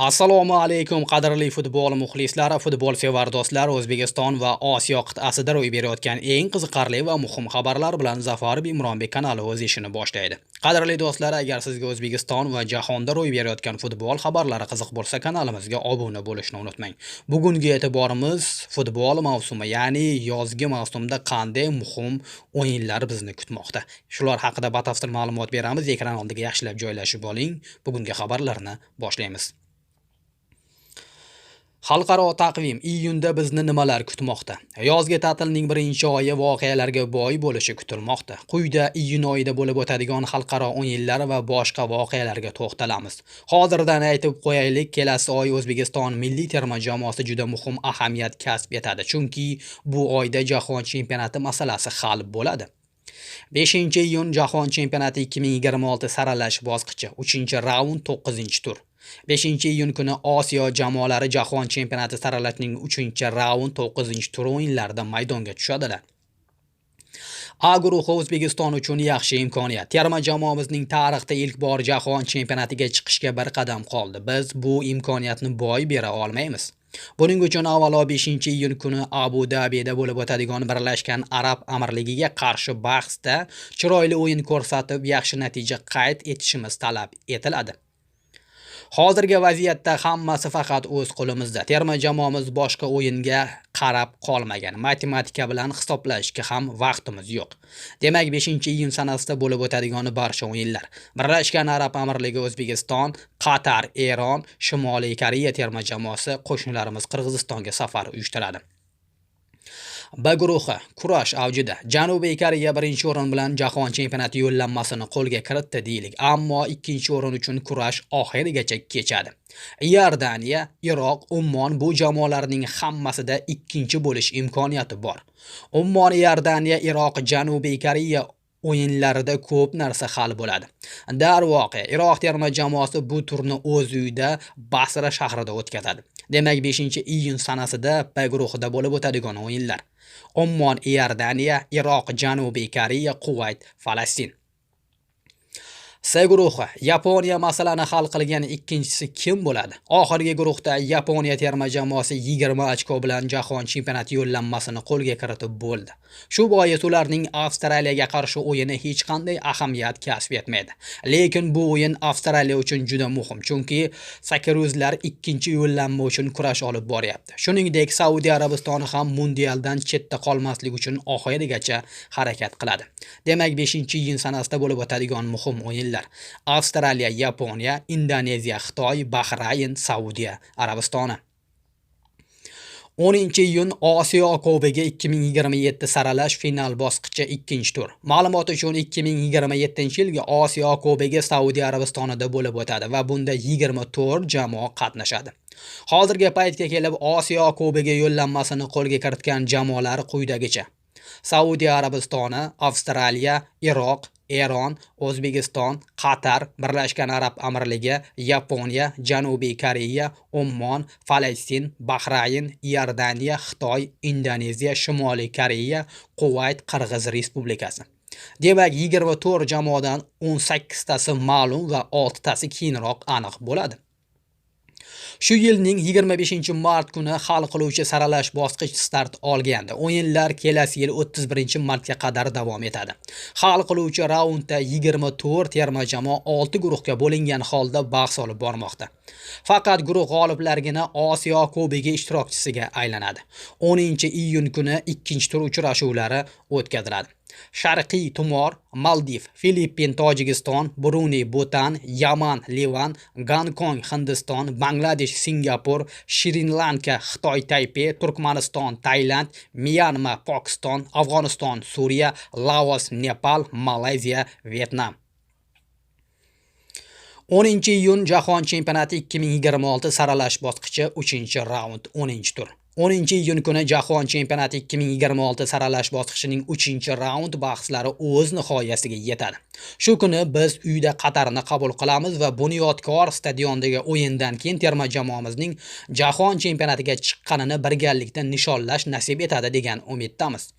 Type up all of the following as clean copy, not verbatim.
Assalomu alaykum qadrli futbol muxlislari, futbol sevar do'stlar. O'zbekiston va Osiyo qit'asida ro'y berayotgan eng qiziqarli va muhim xabarlar bilan Zafar Bimronbek kanali o'z ishini boshlaydi. Qadrli do'stlar, agar sizga O'zbekiston va jahonda ro'y berayotgan futbol xabarlari qiziq bo'lsa, kanalimizga obuna bo'lishni unutmang. Bugungi e'tiborimiz futbol mavsumi, ya'ni yozgi mavsumda qanday muhim o'yinlar bizni kutmoqda. Shular haqida batafsil ma'lumot beramiz. Ekran oldiga yaxshilab joylashib oling. Bugungi xabarlarni boshlaymiz. Xalqaro taqvim: iyunda bizni nimalar kutmoqda? Yozgi ta'tilning birinchi oyi voqealarga boy bo'lishi kutilmoqda. Quyida iyun oyida bo'lib o'tadigan xalqaro o'yinlar va boshqa voqealarga to'xtalamiz. Hozirdan aytib qo'yaylik, kelasi oy O'zbekiston milliy terma jamoasi juda muhim ahamiyat kasb etadi, chunki bu oyda jahon chempionati masalasi hal bo'ladi. 5-iyun Jahon chempionati 2026 saralash bosqichi, 3-raund, 9-tur. 5-iyun kuni Osiyo jamoalari jahon chempionati saralashning 3-raund, 9-tur o'yinlarida maydonga tushadilar. A guruhi O'zbekiston uchun yaxshi imkoniyat. Terma jamoamizning tarixda ilk bor jahon chempionatiga chiqishga bir qadam qoldi. Biz bu imkoniyatni boy bera olmaymiz. Buning uchun avvalo 5-iyun kuni Abu Dabida bo'lib o'tadigan Birlashgan Arab Amirligiga qarshi bahsda chiroyli o'yin ko'rsatib, yaxshi natija qayd etishimiz talab etiladi. Hozirgi vaziyatda hammasi faqat o'z qo'limizda. Terma jamoamiz boshqa o'yinga qarab qolmagan. Matematika bilan hisoblashga ham vaqtimiz yo'q. Demak, 5-iyun sanasida bo'lib o'tadigan barcha o'yinlar: Birlashgan Arab Amirligi O'zbekiston, Qatar, Eron, Shimoliy Koreya terma jamoasi, qo'shnilarimiz Qirg'izistonga safar uyushtiradi. B guruhi kurash avjida. Janubiy Koreya birinchi o'rin bilan jahon chempionati yo'llanmasini qo'lga kiritdi deylik, ammo ikkinchi o'rin uchun kurash oxirigacha kechadi. Iordaniya, Iroq, Ummon bu jamoalarning hammasida ikkinchi bo'lish imkoniyati bor. Ummon, Iordaniya, Iroq, Janubiy Koreya o'yinlarida ko'p narsa hal bo'ladi. Darvoqe, Iroq terma jamoasi bu turni o'z uyida Basra shahrida o'tkazadi. Demak, 5-iyun sanasida B guruhida bo'lib o'tadigan o'yinlar: Ummon, Iordaniya, Iroq, Janubiy Koreya, Kuvayt, Falastin. C guruhi: Yaponiya masalani hal qilgan ikkinchisi kim bo'ladi? Oxirgi guruhda Yaponiya terma jamoasi 20 ochko bilan jahon chempionati yo'llanmasini qo'lga kiritib bo'ldi. Shu bois ularning Avstraliyaga qarshi o'yini hech qanday ahamiyat kasb etmaydi. Lekin bu o'yin Avstraliya uchun juda muhim, chunki sakruzlar ikkinchi yo'llanma uchun kurash olib boryapti. Shuningdek, Saudiya Arabistoni ham mundialdan chetda qolmaslik uchun oxirigacha harakat qiladi. Demak, 5-iyun sanasida bo'lib o'tadigan muhim o'yinlar: Avstraliya, Yaponiya, Indoneziya, Xitoy, Bahrayn, Saudiya Arabistoni. 10-iyun Osiyo Kubogi 2027 saralash final bosqichi, 2-tur. Ma'lumot uchun 2027-yilgi Osiyo Kubogi Saudiya Arabistonida bo'lib o'tadi va bunda 24 jamoa qatnashadi. Hozirgi paytga kelib Osiyo Kubogi yo'llanmasini qo'lga kiritgan jamoalar quyidagicha: Saudiya Arabistoni, Avstraliya, Iroq, Eron, O'zbekiston, Qatar, Birlashgan Arab Amirligi, Yaponiya, Janubiy Koreya, Ummon, Falastin, Bahrayn, Iordaniya, Xitoy, Indoneziya, Shimoliy Koreya, Kuvayt, Qirg'iz Respublikasi. Demak, 24 jamoadan 18tasi ma'lum va 6tasi keyinroq aniq bo'ladi. Shu yilning 25-mart kuni hal qiluvchi saralash bosqichi start olgandi. O'yinlar kelasi yil 31-martga qadar davom etadi. Hal qiluvchi raundda 24 terma jamoa 6 guruhga bo'lingan holda bahs olib bormoqda. Faqat guruh g'oliblargina Osiyo Kubogi ishtirokchisiga aylanadi. 10-iyun kuni ikkinchi tur uchrashuvlari o'tkaziladi. Sharqiy Timor, Maldiv, Filippin, Tojikiston, Brunei, Butan, Yaman, Livan, Gonkong, Hindiston, Bangladesh, Singapur, Shri-Lanka, Xitoy, Taypey, Turkmaniston, Tailand, Myanma, Pokiston, Afg'oniston, Suriya, Laos, Nepal, Malayziya, Vietnam. 10-iyun Jahon chempionati 2026 saralash bosqichi, 3-raund, 10-tur. 10-iyun kuni Jahon chempionati 2026 saralash bosqichining 3-raund bahslari o'z nihoyasiga yetadi. Shu kuni biz uyda Qatarni qabul qilamiz va Bunyodkor stadiondagi o'yindan keyin terma jamoamizning Jahon chempionatiga chiqqanini birgalikda nishonlash nasib etadi degan umiddamiz.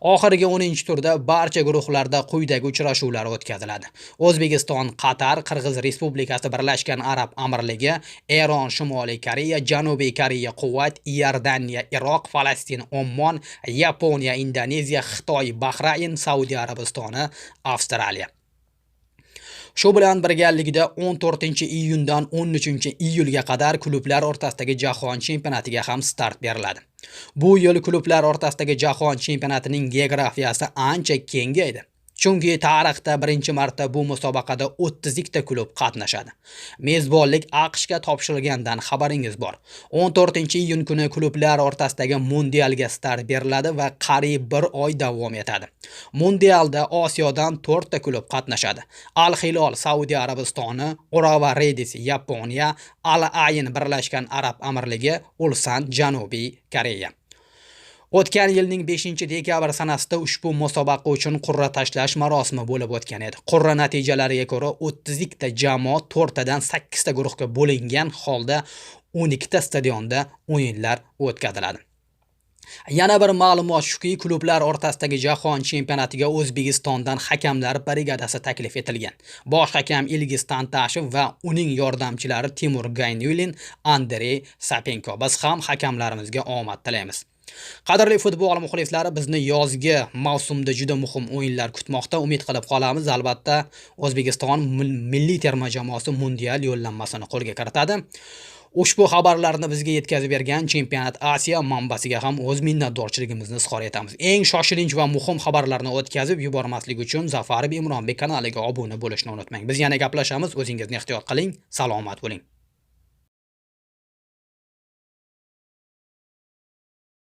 Oxirgi 10-turda barcha guruhlarda quyidagi uchrashuvlar o'tkaziladi. O'zbekiston, Qatar, Qirg'iz Respublikasi, Birlashgan Arab Amirligi, Eron, Shimoliy Koreya, Janubiy Koreya, Kuvayt, Iordaniya, Iroq, Falastin, Ommon, Yaponiya, Indoneziya, Xitoy, Bahrayn, Saudiya Arabistoni, Avstraliya. Shu bilan birgalikda 14-iyundan 13-iyulga qadar klublar o'rtasidagi jahon chempionatiga ham start beriladi. Bu yil klublar o'rtasidagi jahon chempionatining geografiyasi ancha kengaydi. Chunki tarixda birinchi marta bu musobaqada 30 ta klub qatnashadi. Mezbonlik AQShga topshirilgandan xabaringiz bor. 14-iyun kuni klublar o'rtasidagi mundialga start beriladi va qariyb 1 oy davom etadi. Mundialda Osiyodan 4 ta klub qatnashadi. Al-Hilol Saudiya Arabistoni, Urawa Reds Yaponiya, Al-Ayn Birlashgan Arab Amirligi, Ulsan Janubiy Koreya. O'tgan yilning 5-dekabr sanasida ushbu musobaqa uchun qur'a tashlash marosimi bo'lib o'tgan edi. Qur'a natijalariga ko'ra 30 ta jamoa 4 tadan 8 ta guruhga bo'lingan holda 12 ta stadionda o'yinlar o'tkaziladi. Yana bir ma'lumot shuki, klublar o'rtasidagi jahon chempionatiga O'zbekistondan hakamlar brigadasi taklif etilgan. Bosh hakam Ilgiz Tantashev va uning yordamchilari Timur Gaynulin, Andrey Sapenko. Biz ham hakamlarimizga omad tilaymiz. Qadrli futbol muxlislari, bizni yozgi mavsumda juda muhim o'yinlar kutmoqda. Umid qilib qolamiz, albatta O'zbekiston milliy terma jamoasi mundial yo'llanmasini qo'lga kiritadi. Ushbu xabarlarni bizga yetkazib bergan Chempionat Osiyo manbasiga ham o'z minnatdorchiligimizni izhor etamiz. Eng shoshilinch va muhim xabarlarni o'tkazib yubormaslik uchun Zafarov Imronbek kanaliga obuna bo'lishni unutmang. Biz yana gaplashamiz. O'zingizni ehtiyot qiling. Salomat bo'ling.